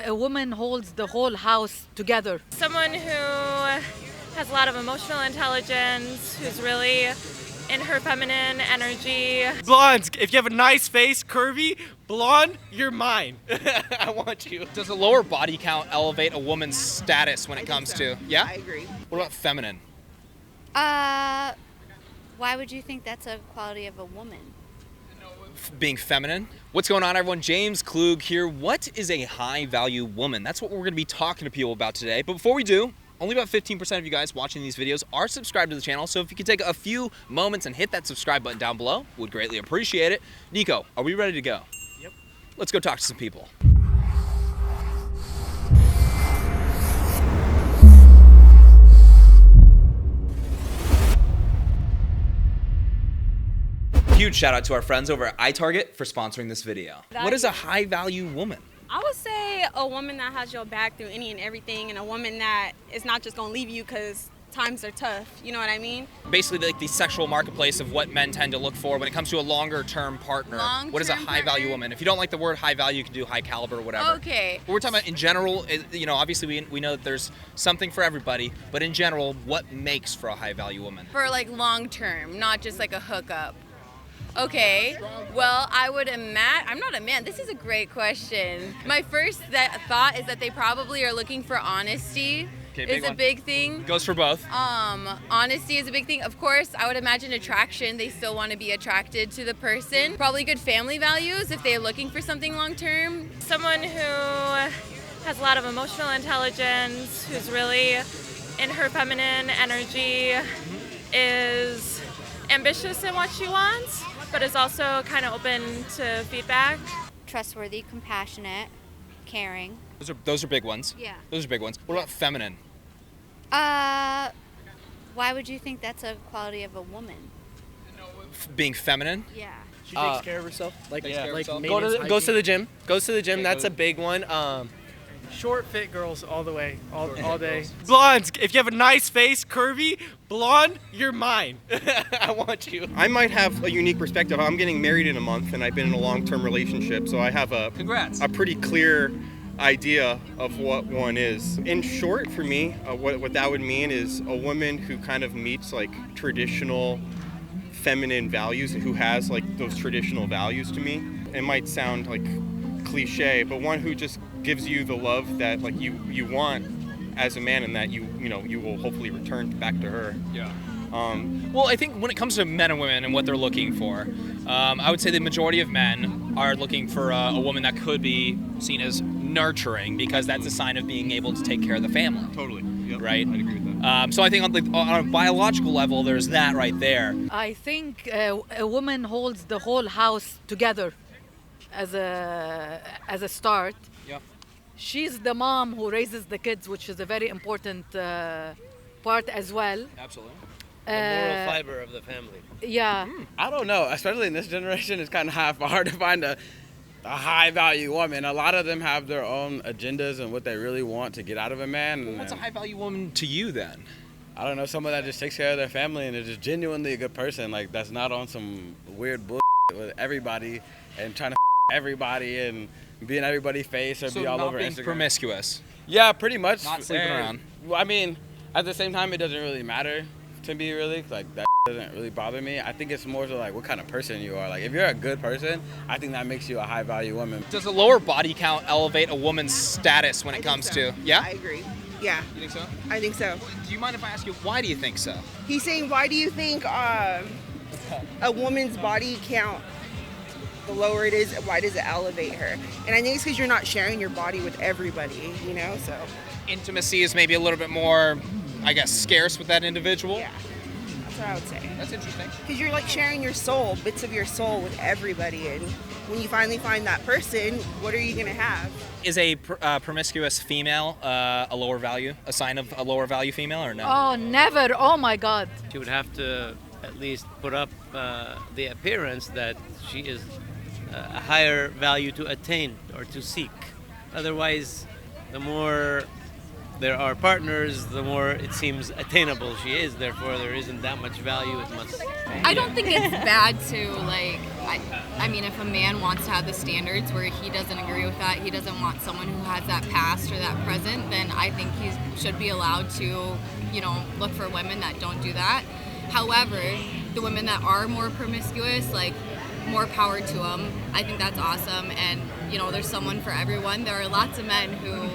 a woman holds the whole house together. Someone who has a lot of emotional intelligence, who's really in her feminine energy. Blondes, if you have a nice face, curvy, blonde, you're mine. I want you. Does a lower body count elevate a woman's status when it comes to? Yeah? I agree. What about feminine? Why would you think that's a quality of a woman? Being feminine. What's going on, everyone? James Klug here. What is a high-value woman? That's what we're going to be talking to people about today. But before we do, only about 15% of you guys watching these videos are subscribed to the channel, so if you could take a few moments and hit that subscribe button down below, would greatly appreciate it. Nico, are we ready to go? Yep. Let's go talk to some people. Huge shout out to our friends over at iTarget for sponsoring this video. What is a high-value woman? I would say a woman that has your back through any and everything, and a woman that is not just gonna leave you because times are tough, you know what I mean? Basically like the sexual marketplace of what men tend to look for when it comes to a longer term partner. What is a high-value woman? If you don't like the word high value, you can do high caliber or whatever. Okay. But we're talking about in general, you know, obviously we know that there's something for everybody, but in general, what makes for a high-value woman? For like long term, not just like a hookup. Okay, well, I would imagine, I'm not a man, this is a great question. My first thought is that they probably are looking for honesty. Okay, a big thing. Goes for both. Honesty is a big thing. Of course, I would imagine attraction. They still want to be attracted to the person. Probably good family values if they're looking for something long term. Someone who has a lot of emotional intelligence, who's really in her feminine energy, is ambitious in what she wants, but is also kind of open to feedback. Trustworthy, compassionate, caring. Those are big ones. Yeah. Those are big ones. What about feminine? Why would you think that's a quality of a woman? Being feminine? Yeah. She takes care of herself. Like, Takes care of herself. goes to the gym. Goes to the gym. That's a big one. Short, fit girls all the way, all day. Blondes, if you have a nice face, curvy, blonde, you're mine. I want you. I might have a unique perspective. I'm getting married in a month, and I've been in a long-term relationship, so I have a pretty clear idea of what one is. In short, for me, what that would mean is a woman who kind of meets like traditional feminine values, who has like those traditional values to me. It might sound like cliche, but one who just gives you the love that like you want as a man, and that you will hopefully return back to her. Yeah. Well, I think when it comes to men and women and what they're looking for, I would say the majority of men are looking for a woman that could be seen as nurturing, because that's a sign of being able to take care of the family. Totally. Yep. Right? I'd agree with that. So I think on a biological level, there's that right there. I think a woman holds the whole house together as a start. Yeah. She's the mom who raises the kids, which is a very important part as well. Absolutely. The moral fiber of the family. Yeah. I don't know, especially in this generation, it's kind of hard to find a high-value woman. A lot of them have their own agendas and what they really want to get out of a man. Well, what's a high-value woman to you then? I don't know, someone that just takes care of their family and is just genuinely a good person. Like, that's not on some weird bullshit with everybody and trying to everybody and be in everybody's face or So be all not over being Instagram. promiscuous. Yeah, pretty much. Not sleeping around. Well, I mean, at the same time, it doesn't really matter to me, really. Like, that doesn't really bother me. I think it's more so like what kind of person you are. Like, if you're a good person, I think that makes you a high-value woman. Does a lower body count elevate a woman's status when it comes to? Yeah? I agree. Yeah, You think so? I think so. Do you mind if I ask you, why do you think so? He's saying, why do you think a woman's body count, the lower it is, why does it elevate her? And I think it's because you're not sharing your body with everybody, you know, so. Intimacy is maybe a little bit more, I guess, scarce with that individual? Yeah, that's what I would say. That's interesting. Because you're like sharing your soul, bits of your soul with everybody, and when you finally find that person, what are you gonna have? Is a promiscuous female a lower value, a sign of a lower value female, or no? Oh, never. Oh my God. She would have to at least put up the appearance that she is a higher value to attain or to seek. Otherwise, the more there are partners, the more it seems attainable she is. Therefore, there isn't that much value. It must. I don't think it's bad to like I mean, if a man wants to have the standards where he doesn't agree with that, he doesn't want someone who has that past or that present, then I think he should be allowed to, look for women that don't do that. However, the women that are more promiscuous, like, more power to them. I think that's awesome, and there's someone for everyone. There are lots of men who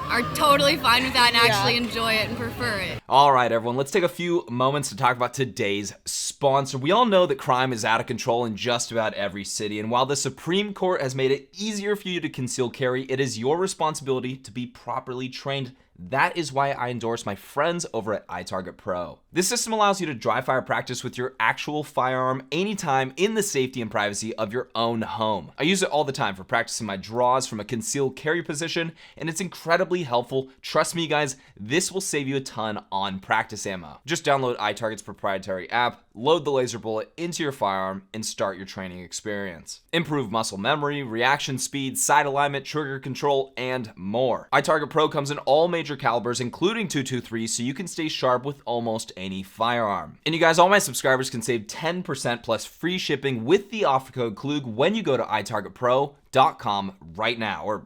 are totally fine with that and actually enjoy it and prefer it. All right, everyone, let's take a few moments to talk about today's sponsor. We all know that crime is out of control in just about every city, and while the Supreme Court has made it easier for you to conceal carry, it is your responsibility to be properly trained. That is why I endorse my friends over at iTarget Pro. This system allows you to dry fire practice with your actual firearm anytime in the safety and privacy of your own home. I use it all the time for practicing my draws from a concealed carry position, and it's incredibly helpful. Trust me, guys, this will save you a ton on practice ammo. Just download iTarget's proprietary app, load the laser bullet into your firearm, and start your training experience. Improve muscle memory, reaction speed, sight alignment, trigger control, and more. iTarget Pro comes in all major calibers, including .223, so you can stay sharp with almost any firearm. And you guys, all my subscribers can save 10% plus free shipping with the offer code Klug when you go to itargetpro.com right now, or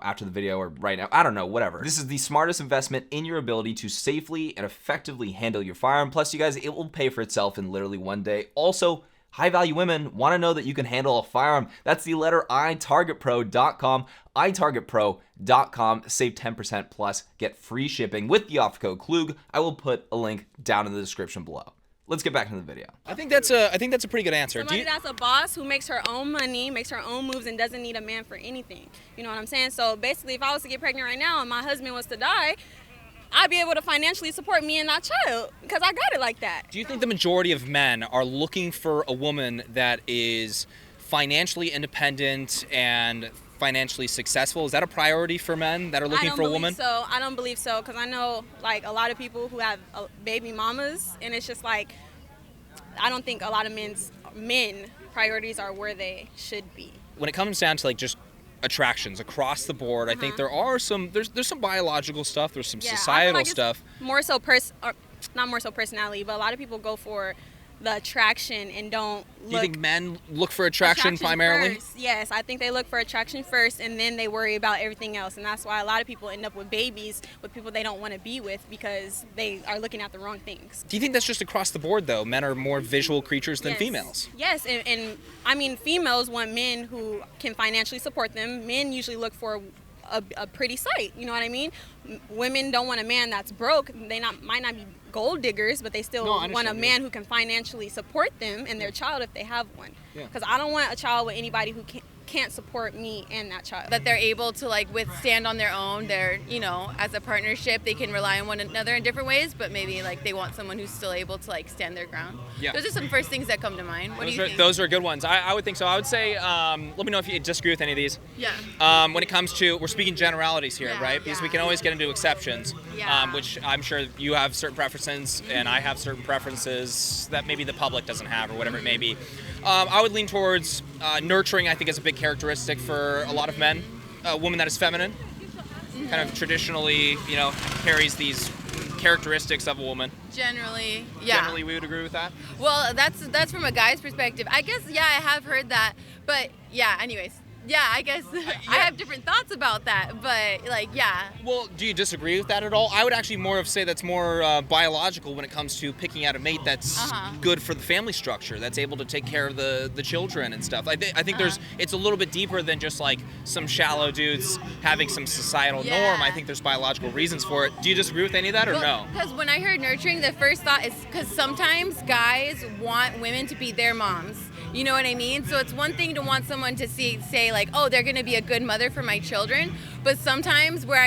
after the video or right now, I don't know, whatever. This is the smartest investment in your ability to safely and effectively handle your firearm. Plus, you guys, it will pay for itself in literally one day. Also, high-value women want to know that you can handle a firearm. That's the letter itargetpro.com, itargetpro.com. Save 10% plus, get free shipping with the offer code Klug. I will put a link down in the description below. Let's get back into the video. I think that's a pretty good answer. Somebody that's a boss who makes her own money, makes her own moves, and doesn't need a man for anything. You know what I'm saying? So basically, if I was to get pregnant right now and my husband was to die, I'd be able to financially support me and that child because I got it like that. Do you think the majority of men are looking for a woman that is financially independent and financially successful? Is that a priority for men that are looking for a woman? I don't believe so, because I know like a lot of people who have baby mamas, and it's just like I don't think a lot of men priorities are where they should be. When it comes down to like just attractions across the board, I think there are there's some biological stuff, there's some societal stuff. More so not more so personality, but a lot of people go for the attraction and don't look. Do you think men look for attraction primarily? First. Yes, I think they look for attraction first, and then they worry about everything else. And that's why a lot of people end up with babies with people they don't want to be with, because they are looking at the wrong things. Do you think that's just across the board, though? Men are more visual creatures than females. Yes, and I mean, females want men who can financially support them. Men usually look for a pretty sight, you know what I mean? Women don't want a man that's broke. They might not be gold diggers, but they still want a man who can financially support them and their child if they have one. Because I don't want a child with anybody who can't support me and that child. That they're able to like withstand on their own. They're, as a partnership, they can rely on one another in different ways, but maybe like they want someone who's still able to like stand their ground. Yeah. Those are some first things that come to mind. What do you think? Those are good ones. I would think so. I would say, let me know if you disagree with any of these. Yeah. When it comes to, we're speaking generalities here, right? Because we can always get into exceptions, which I'm sure you have certain preferences and I have certain preferences that maybe the public doesn't have or whatever it may be. I would lean towards nurturing, I think, is a big characteristic for a lot of men. A woman that is feminine, kind of traditionally, carries these characteristics of a woman. Generally, yeah. Generally, we would agree with that? Well, that's from a guy's perspective. I guess, I have heard that. But, anyways. Yeah, I guess I have different thoughts about that, but Well, do you disagree with that at all? I would actually say that's more biological when it comes to picking out a mate that's good for the family structure, that's able to take care of the children and stuff. I think it's a little bit deeper than just like some shallow dudes having some societal norm. I think there's biological reasons for it. Do you disagree with any of that or no? Because when I heard nurturing, the first thought is because sometimes guys want women to be their moms. You know what I mean? So it's one thing to want someone to say like, oh, they're going to be a good mother for my children. But sometimes where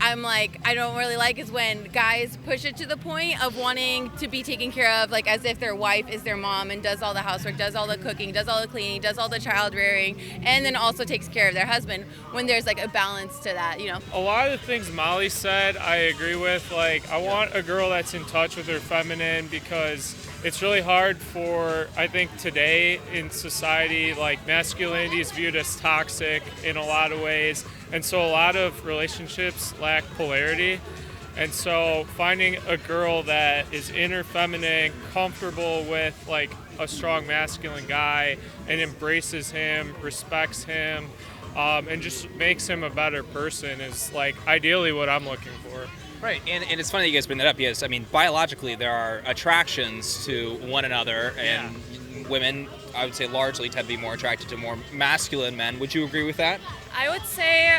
I'm like, I don't really like is when guys push it to the point of wanting to be taken care of, like as if their wife is their mom and does all the housework, does all the cooking, does all the cleaning, does all the child rearing, and then also takes care of their husband, when there's like a balance to that, A lot of the things Molly said, I agree with. Like, I want a girl that's in touch with her feminine, because it's really hard for, I think today in society, like masculinity is viewed as toxic in a lot of ways. And so a lot of relationships lack polarity. And so finding a girl that is inner feminine, comfortable with like a strong masculine guy and embraces him, respects him, and just makes him a better person is like ideally what I'm looking for. Right, and it's funny you guys bring that up. Yes, I mean, biologically there are attractions to one another, and women, I would say, largely tend to be more attracted to more masculine men. Would you agree with that? I would say,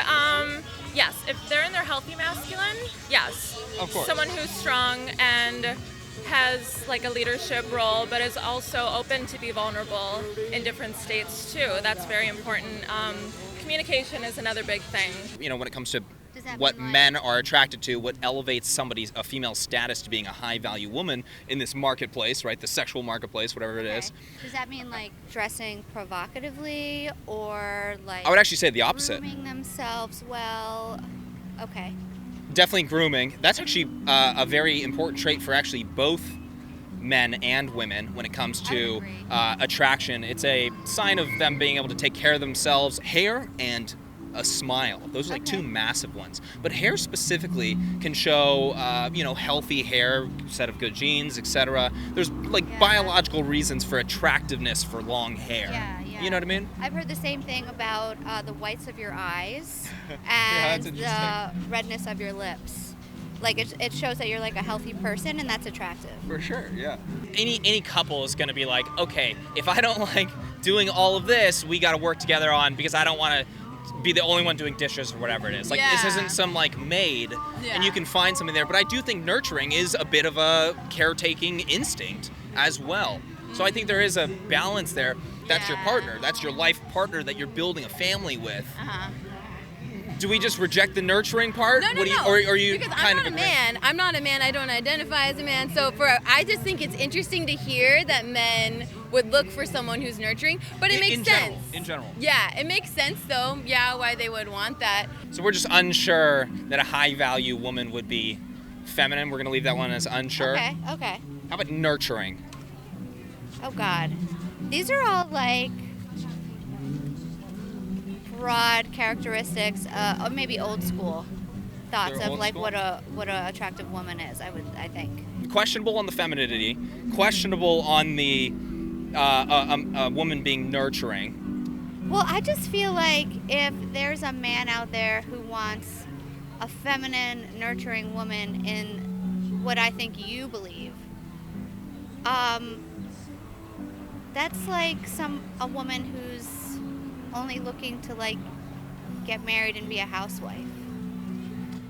yes. If they're in their healthy masculine, yes. Of course. Someone who's strong and has like a leadership role, but is also open to be vulnerable in different states too. That's very important. Communication is another big thing. You know, when it comes to what men are attracted to, what elevates a female's status to being a high-value woman in this marketplace, right? The sexual marketplace, whatever it is. Does that mean like dressing provocatively or like I would actually say the opposite. grooming themselves well? Okay. Definitely grooming. That's actually a very important trait for actually both men and women when it comes to attraction. It's a sign of them being able to take care of themselves. Hair and a smile. Those are like two massive ones. But hair specifically can show, healthy hair, set of good genes, etc. There's like biological reasons for attractiveness for long hair. Yeah. You know what I mean? I've heard the same thing about the whites of your eyes and the redness of your lips. Like it shows that you're like a healthy person, and that's attractive. For sure, yeah. Any couple is going to be like, okay, if I don't like doing all of this, we got to work together on, because I don't want to be the only one doing dishes or whatever it is. Like this isn't some like maid, and you can find something there. But I do think nurturing is a bit of a caretaking instinct as well. So I think there is a balance there. That's your partner. That's your life partner that you're building a family with. Do we just reject the nurturing part? No. Or are you because kind I'm not a man. I'm not a man. I don't identify as a man. So I just think it's interesting to hear that men would look for someone who's nurturing. But it makes sense. In general. Yeah, it makes sense though. Yeah, why they would want that. So we're just unsure that a high-value woman would be feminine. We're going to leave that one as unsure. Okay. How about nurturing? Oh God. These are all like broad characteristics, or maybe old school thoughts They're of old like school? what a attractive woman is. I think. Questionable on the femininity, questionable on the a woman being nurturing. Well, I just feel like if there's a man out there who wants a feminine, nurturing woman in what I think you believe, that's like a woman who's only looking to like get married and be a housewife.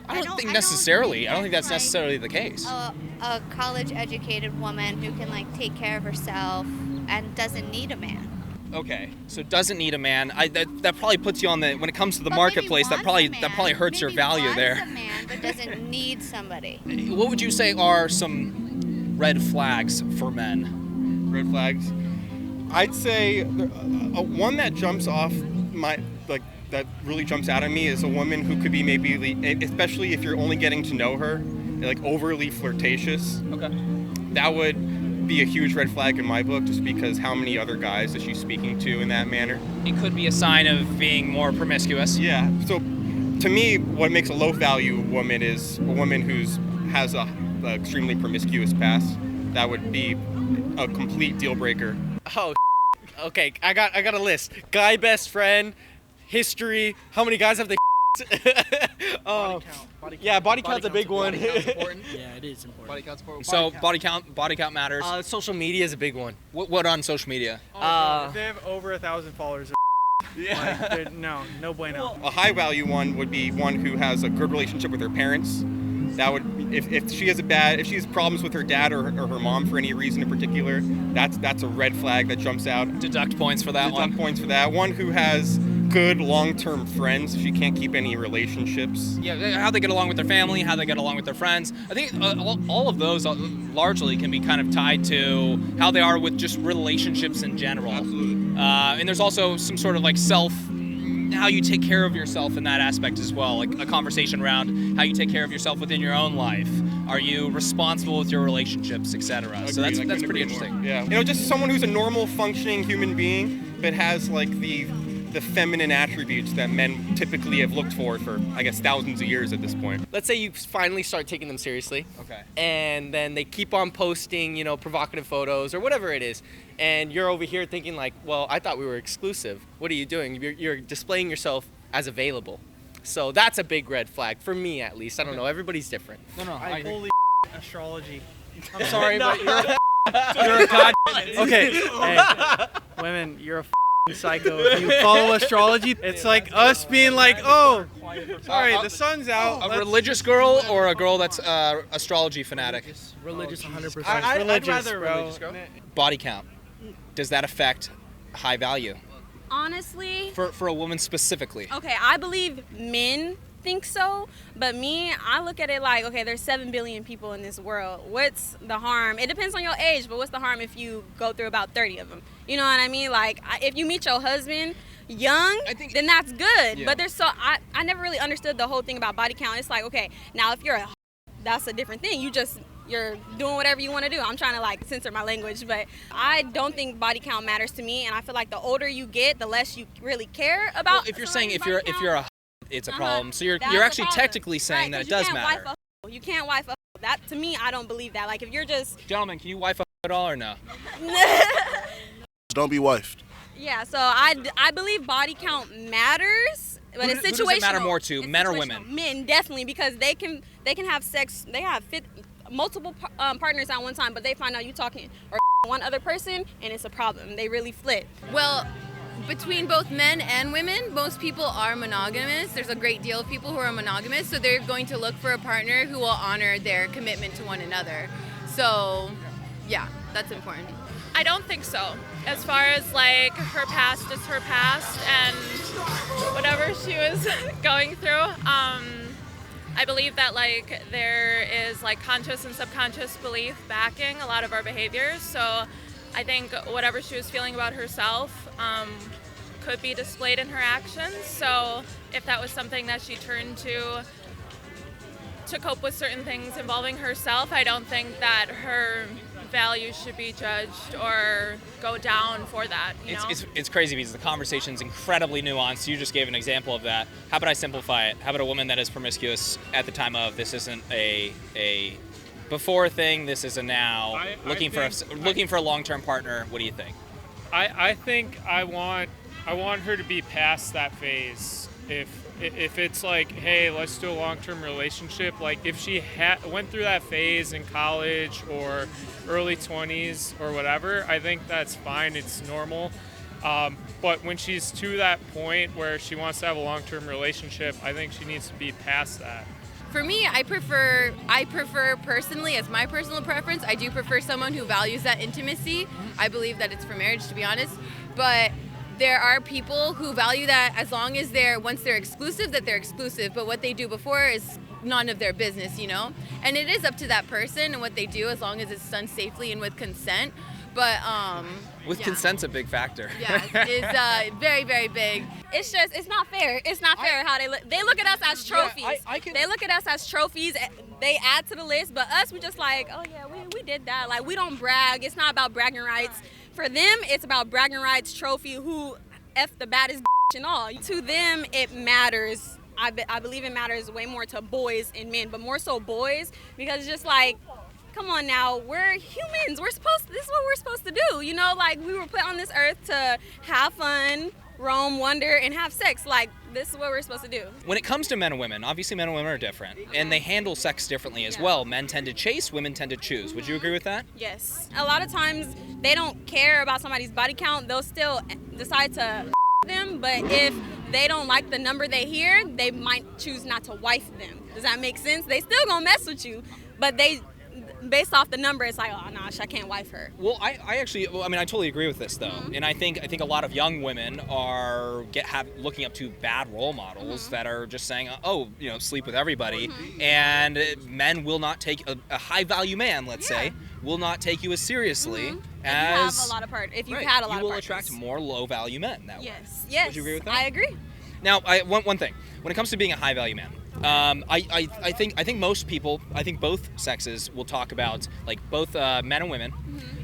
I don't think necessarily. I don't think that's necessarily the case. A college-educated woman who can like take care of herself and doesn't need a man. Okay, so doesn't need a man. That probably puts you on the, when it comes to the marketplace, that probably hurts your value there. Wants a man but doesn't need somebody. What would you say are some red flags for men? Red flags. I'd say one that jumps off that really jumps out at me is a woman who could be maybe, especially if you're only getting to know her, like overly flirtatious. Okay. That would be a huge red flag in my book, just because how many other guys is she speaking to in that manner? It could be a sign of being more promiscuous. Yeah. So to me, what makes a low value woman is a woman who's has a extremely promiscuous past. That would be a complete deal breaker. Oh, okay. I got a list. Guy best friend, history. How many guys have they? Body count. Yeah, body count's a big one. Body count's important. Yeah, it is important. Body count's important. So body count matters. Social media is a big one. What on social media? If they have over 1,000 followers. Yeah. Like, no bueno. A high value one would be one who has a good relationship with her parents. That would, if she has problems with her dad or her mom for any reason in particular, that's a red flag that jumps out. Deduct points for that one. Deduct points for that. One who has good long-term friends. She can't keep any relationships. Yeah, how they get along with their family, how they get along with their friends. I think all of those largely can be kind of tied to how they are with just relationships in general. Absolutely. And there's also some sort of like how you take care of yourself in that aspect as well, like a conversation around how you take care of yourself within your own life. Are you responsible with your relationships, etc.? So that's pretty interesting. Yeah, just someone who's a normal functioning human being, but has like the the feminine attributes that men typically have looked for, I guess, thousands of years at this point. Let's say you finally start taking them seriously. Okay. And then they keep on posting, provocative photos or whatever it is. And you're over here thinking like, well, I thought we were exclusive. What are you doing? You're displaying yourself as available. So that's a big red flag, for me at least. I don't know, everybody's different. No, I agree. holy astrology. I'm sorry, but you're a god. Okay, hey, women, you're a psycho. If you follow astrology, it's like us being like, oh, sorry, the sun's out. A religious girl or a girl that's astrology fanatic? Religious 100%. I'd rather a religious girl. Body count. Does that affect high value Honestly, for a woman specifically? okay, I believe men think so, but me, I look at it like, okay, there's 7 billion people in this world. What's the harm? It depends on your age, but what's the harm if you go through about 30 of them? You know what I mean? Like, if you meet your husband young, then that's good. Yeah. But I never really understood the whole thing about body count. It's like, okay, now if you're that's a different thing. You're doing whatever you want to do. I'm trying to like censor my language, but I don't think body count matters to me, and I feel like the older you get, the less you really care about. Well, if you're saying if you're a it's a problem. So you're actually technically saying that it does matter. You can't wife a that to me, I don't believe that. Like if you're just Gentlemen, can you wife a at all or no? Don't be wifed. Yeah, so I believe body count matters, but it's situational. Who does it matter more to, men or women? Men, definitely, because they can have sex. They have multiple partners at one time, but they find out you talking or one other person, and it's a problem. They really flip. Well, between both men and women, most people are monogamous. There's a great deal of people who are monogamous, so they're going to look for a partner who will honor their commitment to one another. So, yeah, that's important. I don't think so. As far as like her past is her past and whatever she was going through, I believe that like there is like conscious and subconscious belief backing a lot of our behaviors. So I think whatever she was feeling about herself could be displayed in her actions. So if that was something that she turned to cope with certain things involving herself, I don't think that her values should be judged or go down for that. You know? It's crazy because the conversation's incredibly nuanced. You just gave an example of that. How about I simplify it? How about a woman that is promiscuous at the time of this isn't a before thing, this is a now, looking for a long-term partner? What do you think? I think I want her to be past that phase. If it's like, hey, let's do a long-term relationship, like if she went through that phase in college or early 20s or whatever, I think that's fine, it's normal. But when she's to that point where she wants to have a long-term relationship, I think she needs to be past that. For me, I prefer personally, as my personal preference, I do prefer someone who values that intimacy. I believe that it's for marriage, to be honest. But there are people who value that as long as once they're exclusive, that they're exclusive. But what they do before is none of their business, you know? And it is up to that person and what they do as long as it's done safely and with consent. But with consent's a big factor. Yeah, it's very, very big. It's not fair. It's not fair how they look at us as trophies. They look at us as trophies. They add to the list, but us, we just like, oh yeah, we did that. Like we don't brag. It's not about bragging rights. For them, it's about bragging rights, trophy, who F the baddest and all. To them, it matters. I believe it matters way more to boys and men, but more so boys, because it's just like, come on now, we're humans. This is what we're supposed to do. You know, like we were put on this earth to have fun, roam, wonder, and have sex. Like this is what we're supposed to do. When it comes to men and women, obviously men and women are different, and they handle sex differently as well. Men tend to chase, women tend to choose. Would you agree with that? Yes. A lot of times they don't care about somebody's body count. They'll still decide to them, but if they don't like the number they hear, they might choose not to wife them. Does that make sense? They still gonna mess with you, but based off the number, it's like, oh no, I can't wife her. Well, I totally agree with this though, and I think a lot of young women are looking up to bad role models that are just saying, oh, you know, sleep with everybody, and men will not take a high value man, let's say, will not take you as seriously as if you had a lot of you will partners. attract more low value men that way. Yes. Would you agree with that? I agree. Now, one thing, when it comes to being a high value man, I think most people, I think both sexes will talk about, like both men and women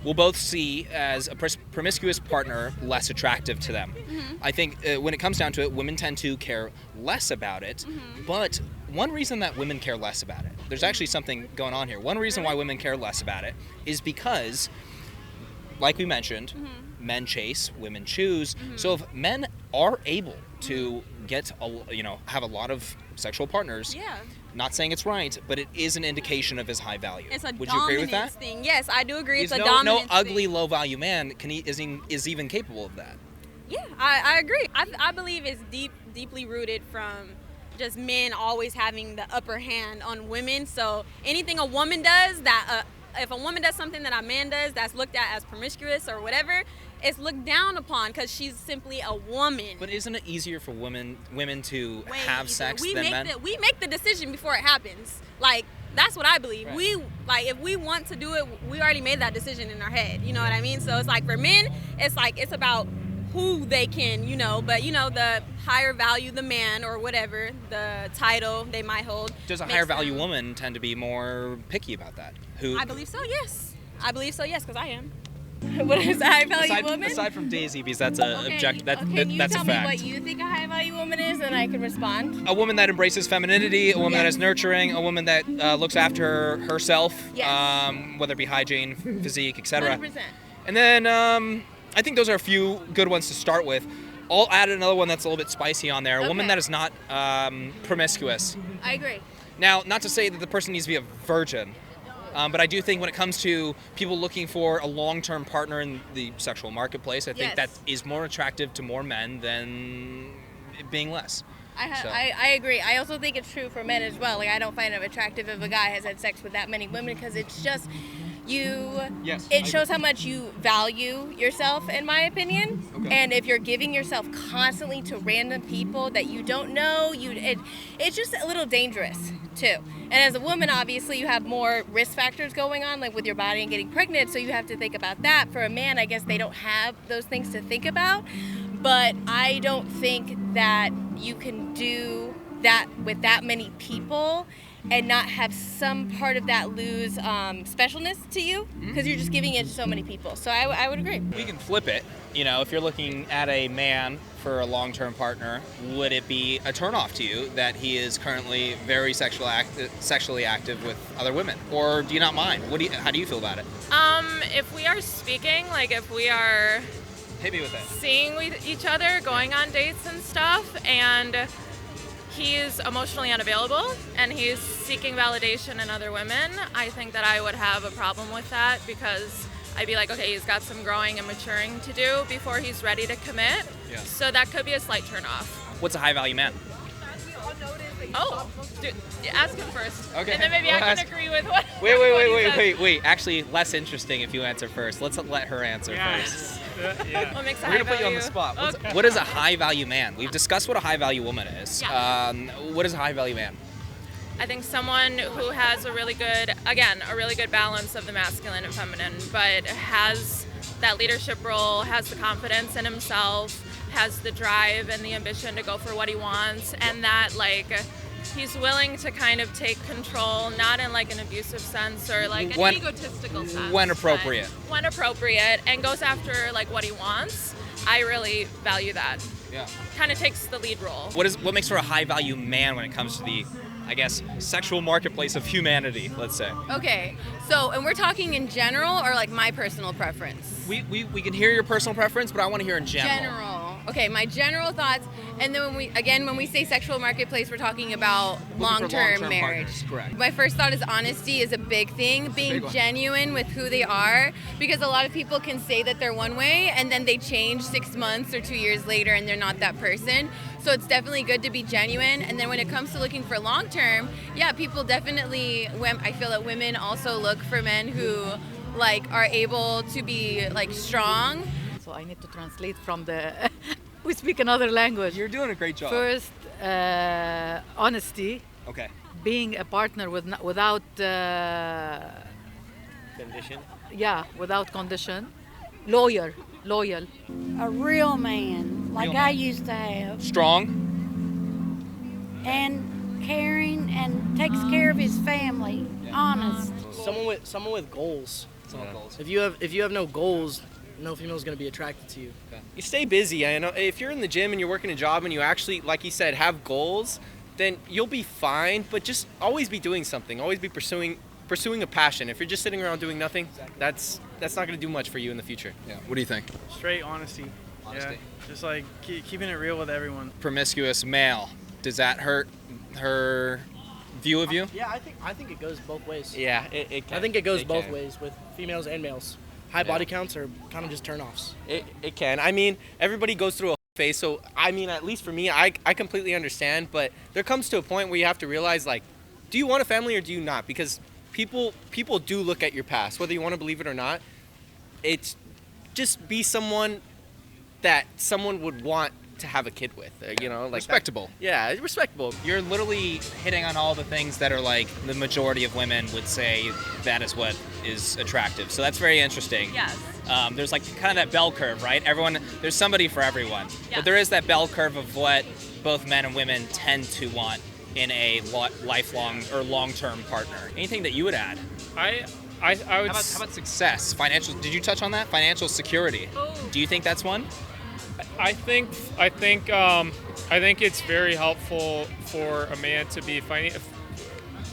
will both see as a promiscuous partner less attractive to them. I think when it comes down to it, women tend to care less about it, but one reason that women care less about it, there's actually something going on here. One reason why women care less about it is because, like we mentioned, men chase, women choose. So if men are able to get have a lot of sexual partners, not saying it's right, but it is an indication of his high value. It's a Would you agree with that? thing. Yes, I do agree. It's a no dominance ugly thing. low value man is even capable of that. Yeah, I agree. I believe it's deeply rooted from just men always having the upper hand on women. So anything a woman does that if a woman does something that a man does that's looked at as promiscuous or whatever, it's looked down upon because she's simply a woman. But isn't it easier for women to have sex we than make men? we make the decision before it happens. Like, that's what I believe. Right. We if we want to do it, we already made that decision in our head. You know what I mean? So it's like for men, it's about who they can, but the higher value the man or whatever, the title they might hold. Does a higher value woman tend to be more picky about that? I believe so, yes. I believe so, yes, because I am. What is a high value woman? Aside from Daisy, because that's a Can you that's tell a me fact. what you think a high value woman is, and I can respond? A woman that embraces femininity, a woman that is nurturing, a woman that looks after herself, whether it be hygiene, physique, etc. 100%. And then I think those are a few good ones to start with. I'll add another one that's a little bit spicy on there. A woman that is not promiscuous. I agree. Now, not to say that the person needs to be a virgin, but I do think when it comes to people looking for a long-term partner in the sexual marketplace, I think that is more attractive to more men than it being less. I agree. I also think it's true for men as well. Like, I don't find it attractive if a guy has had sex with that many women because it's just it shows how much you value yourself, in my opinion. And if you're giving yourself constantly to random people that you don't know, it's just a little dangerous too. And as a woman, obviously, you have more risk factors going on, like with your body and getting pregnant, so you have to think about that. For a man, I guess they don't have those things to think about. But I don't think that you can do that with that many people and not have some part of that lose specialness to you, because you're just giving it to so many people. So I would agree. We can flip it. If you're looking at a man for a long-term partner, would it be a turnoff to you that he is currently very sexually active with other women, or do you not mind? How do you feel about it? If we are speaking, like if we are hit me with it, seeing with each other, going on dates and stuff, and he's emotionally unavailable and he's seeking validation in other women, I think that I would have a problem with that, because I'd be like, okay, he's got some growing and maturing to do before he's ready to commit. Yeah. So that could be a slight turnoff. What's a high value man? Oh, dude, ask him first. Okay. And then maybe I can agree with what. Wait. Actually, less interesting if you answer first. Let's let her answer first. What makes a We're high gonna put you on the value? spot. Okay. What is a high value man? We've discussed what a high value woman is. What is a high value man? I think someone who has a really good balance of the masculine and feminine, but has that leadership role, has the confidence in himself, has the drive and the ambition to go for what he wants, and that he's willing to kind of take control, not in like an abusive sense or like an egotistical sense. When appropriate. When appropriate, and goes after like what he wants. I really value that. Yeah. Kind of takes the lead role. What makes for a high value man when it comes to the, I guess, sexual marketplace of humanity, let's say? Okay, so, and we're talking in general or like my personal preference? We can hear your personal preference, but I want to hear in general. General. Okay, my general thoughts, and then when we say sexual marketplace, we're talking about long-term marriage. Partners, correct. My first thought is honesty is a big thing, being genuine with who they are, because a lot of people can say that they're one way and then they change 6 months or 2 years later and they're not that person. So it's definitely good to be genuine. And then when it comes to looking for long-term, people definitely, I feel that women also look for men who are able to be strong. So I need to translate from the we speak another language. You're doing a great job. First, honesty. Okay. Being a partner without Condition. Yeah, without condition. Loyal. A real man, like I used to have. Strong. And caring, and takes care of his family. Honest. Someone with goals. If you have no goals, no female's gonna be attracted to you. You stay busy. I know if you're in the gym and you're working a job and you actually, like you said, have goals, then you'll be fine. But just always be doing something. Always be pursuing a passion. If you're just sitting around doing nothing, that's not going to do much for you in the future. Yeah. What do you think? Straight honesty. Yeah. Just like keeping it real with everyone. Promiscuous male. Does that hurt her view of you? Yeah, I think it goes both ways. Yeah, it can. I think it goes both can. ways with females and males. High body counts are kind of just turn-offs. It can. I mean, everybody goes through a phase, so I mean, at least for me, I completely understand, but there comes to a point where you have to realize, like, do you want a family or do you not? Because people do look at your past, whether you want to believe it or not. It's just be someone that someone would want to have a kid with, you know, like respectable. Yeah, respectable. You're literally hitting on all the things that are like the majority of women would say that is what is attractive. So that's very interesting. Yes. There's like kind of that bell curve, right? There's somebody for everyone. Yeah. But there is that bell curve of what both men and women tend to want in a lifelong or long-term partner. Anything that you would add? I would. How about success? Financial? Did you touch on that? Financial security. Oh. Do you think that's one? I think it's very helpful for a man to be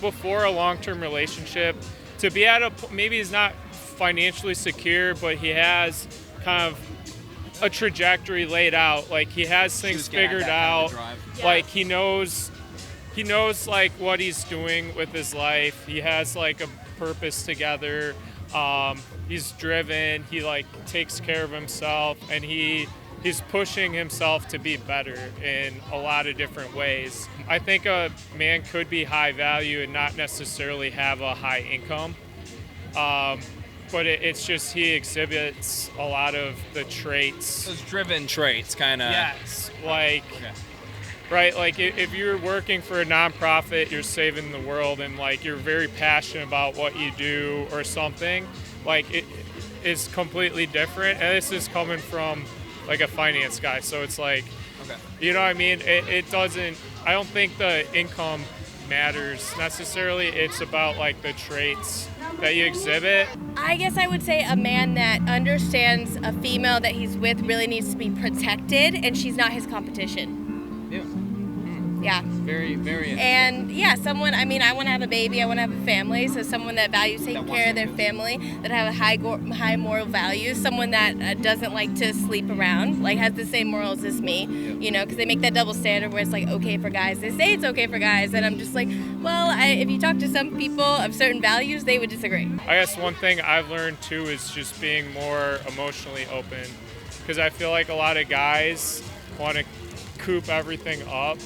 before a long-term relationship, to be at maybe he's not financially secure, but he has kind of a trajectory laid out. Like he has things figured out. Like he knows like what he's doing with his life. He has like a purpose together. He's driven. He like takes care of himself, and he's pushing himself to be better in a lot of different ways. I think a man could be high value and not necessarily have a high income. But it's just he exhibits a lot of the traits. Those driven traits, kind of. Yes, like, right, like if you're working for a nonprofit, you're saving the world, and like you're very passionate about what you do or something, like it is completely different. And this is coming from like a finance guy, so it's like, you know what I mean? It doesn't, I don't think the income matters necessarily. It's about like the traits that you exhibit. I guess I would say a man that understands a female that he's with really needs to be protected, and she's not his competition. Yeah. Very, very interesting. And yeah, someone, I mean, I want to have a baby, I want to have a family, so someone that values taking care of their family, that have a high moral values, someone that doesn't like to sleep around, like has the same morals as me, you know, because they make that double standard where it's like okay for guys. They say it's okay for guys, and I'm just like, well, if you talk to some people of certain values, they would disagree. I guess one thing I've learned too is just being more emotionally open, because I feel like a lot of guys want to coop everything up,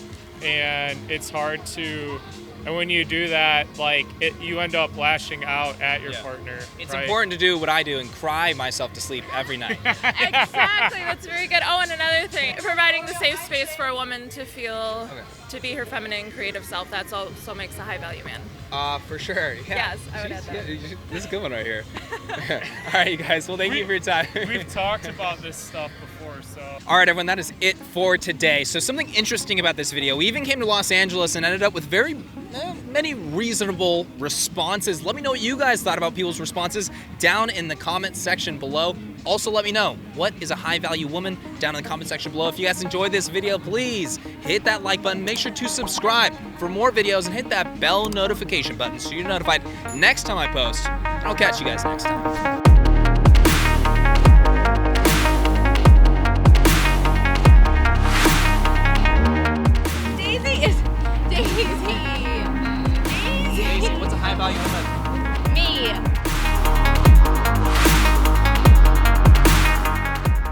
and it's hard to, and when you do that, like you end up lashing out at your partner. It's right? important to do what I do and cry myself to sleep every night. Exactly, that's very good. Oh, and another thing, providing the safe space for a woman to feel, to be her feminine, creative self, that's also makes a high value man. For sure. Yeah. Yes, I would add that. Yeah, this is a good one right here. All right, you guys. Well, thank you for your time. We've talked about this stuff before, so. All right, everyone, that is it for today. So something interesting about this video, we even came to Los Angeles and ended up with very many reasonable responses. Let me know what you guys thought about people's responses down in the comment section below. Also, let me know, what is a high value woman down in the comment section below. If you guys enjoyed this video, please hit that like button. Make sure to subscribe for more videos and hit that bell notification button so you're notified next time I post. I'll catch you guys next time.